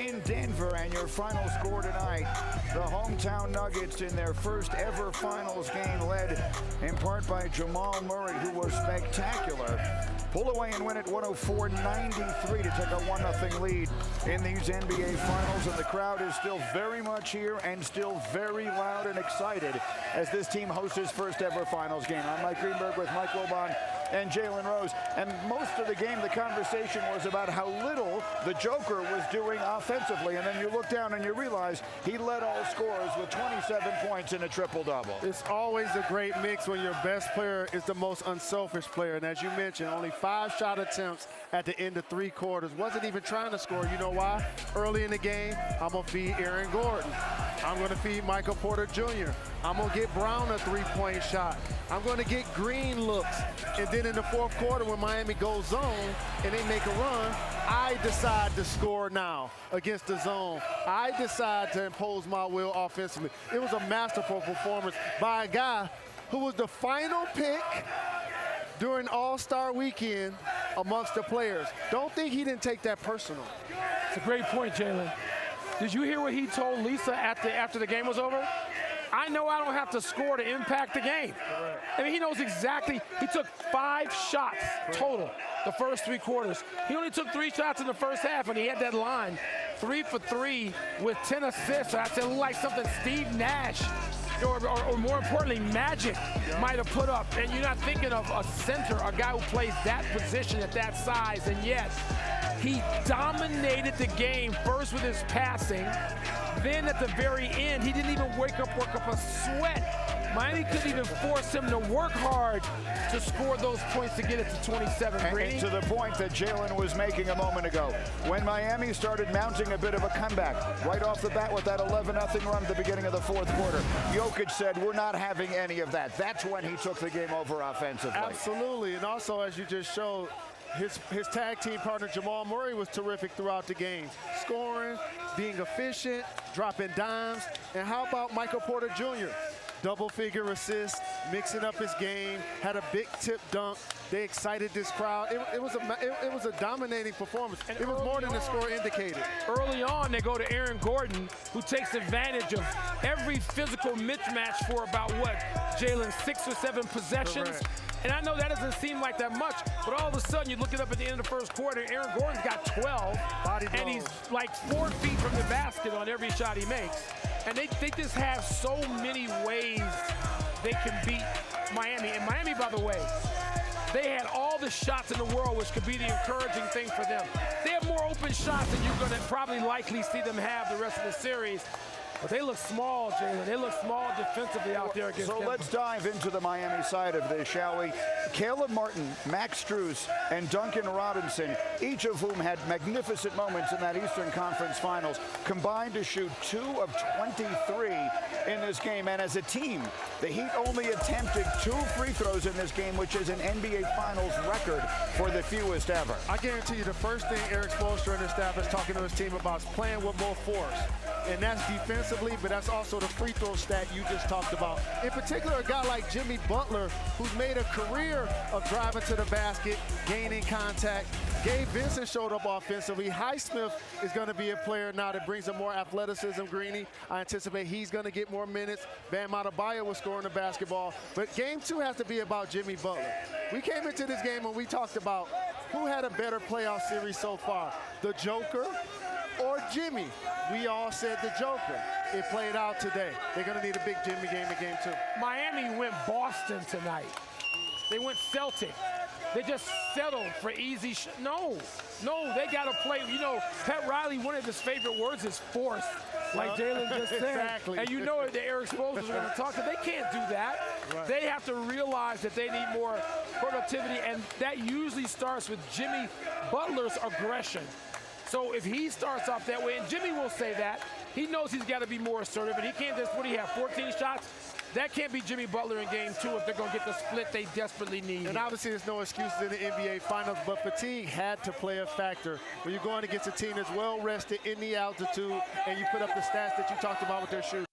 in Denver, and your final score tonight, the hometown Nuggets in their first ever finals game, led in part by Jamal Murray, who was spectacular, pull away and win it 104-93 to take a 1-0 lead in these NBA finals. And the crowd is still very much here and still very loud and excited as this team hosts its first ever finals game. I'm Mike Greenberg with Mike Wilbon and Jalen Rose. And most of the game, the conversation was about how little the Joker was doing offensively. And then you look down and you realize he led all scorers with 27 points in a triple-double. It's always a great mix when your best player is the most unselfish player. And as you mentioned, only 5 shot attempts at the end of 3 quarters. Wasn't even trying to score. You know why? Early in the game, I'm going to feed Aaron Gordon. I'm going to feed Michael Porter Jr. I'm going to get Brown a 3-point shot. I'm going to get Green looks. And then in the 4th quarter, when Miami goes zone and they make a run, I decide to score now against the zone. I decide to impose my will offensively. It was a masterful performance by a guy who was the final pick during All-Star weekend amongst the players. Don't think he didn't take that personal. It's a great point, Jalen. Did you hear what he told Lisa after the game was over? I know I don't have to score to impact the game. Correct. I mean, he knows exactly. He took 5 shots total the first 3 quarters. He only took 3 shots in the first half, and he had that line, 3 for 3 with 10 assists. I said, like something Steve Nash or more importantly, Magic might have put up. And you're not thinking of a center, a guy who plays that position at that size, and yet he dominated the game, first with his passing, then at the very end, he didn't even work up a sweat. Miami couldn't even force him to work hard to score those points to get it to 27. And to the point that Jalen was making a moment ago, when Miami started mounting a bit of a comeback right off the bat with that 11-0 run at the beginning of the 4th quarter, Jokić said, we're not having any of that. That's when he took the game over offensively. Absolutely, and also as you just showed, his tag team partner Jamal Murray was terrific throughout the game. Scoring, being efficient, dropping dimes. And how about Michael Porter Jr.? Double-figure assists, mixing up his game, had a big tip dunk. They excited this crowd. It was a dominating performance. And it was more than the score indicated. Early on, they go to Aaron Gordon, who takes advantage of every physical mismatch for about, what, Jalen, 6 or 7 possessions? Correct. And I know that doesn't seem like that much, but all of a sudden you look it up at the end of the 1st quarter, Aaron Gordon's got 12, and he's like 4 feet from the basket on every shot he makes. And they just have so many ways they can beat Miami. And Miami, by the way, they had all the shots in the world, which could be the encouraging thing for them. They have more open shots than you're going to probably likely see them have the rest of the series. But they look small, Jalen. They look small defensively out there against So let's dive into the Miami side of this, shall we? Caleb Martin, Max Strus, and Duncan Robinson, each of whom had magnificent moments in that Eastern Conference Finals, combined to shoot 2 of 23 in this game. And as a team, the Heat only attempted 2 free throws in this game, which is an NBA Finals record for the fewest ever. I guarantee you the first thing Eric Spoelstra and his staff is talking to his team about is playing with more force. And that's defensively, but that's also the free throw stat you just talked about. In particular, a guy like Jimmy Butler, who's made a career of driving to the basket, gaining contact. Gabe Vincent showed up offensively. Highsmith is going to be a player now that brings him more athleticism, Greeny. I anticipate he's going to get more minutes. Bam Adebayo was scoring the basketball. But game 2 has to be about Jimmy Butler. We came into this game and we talked about who had a better playoff series so far, the Joker or Jimmy. We all said the Joker. It played out today. They're going to need a big Jimmy game in game 2. Miami went Boston tonight. They went Celtic. They just settled for easy. No, they got to play. You know, Pat Riley, one of his favorite words is force, like Jalen just said. Exactly. And you know the Eric Spoelstra is going to talk to. They can't do that. Right. They have to realize that they need more productivity, and that usually starts with Jimmy Butler's aggression. So if he starts off that way, and Jimmy will say that, he knows he's got to be more assertive, and he can't just, what do you have, 14 shots? That can't be Jimmy Butler in game 2 if they're going to get the split they desperately need. And obviously there's no excuses in the NBA Finals, but fatigue had to play a factor. When you're going against a team that's well rested in the altitude and you put up the stats that you talked about with their shooting.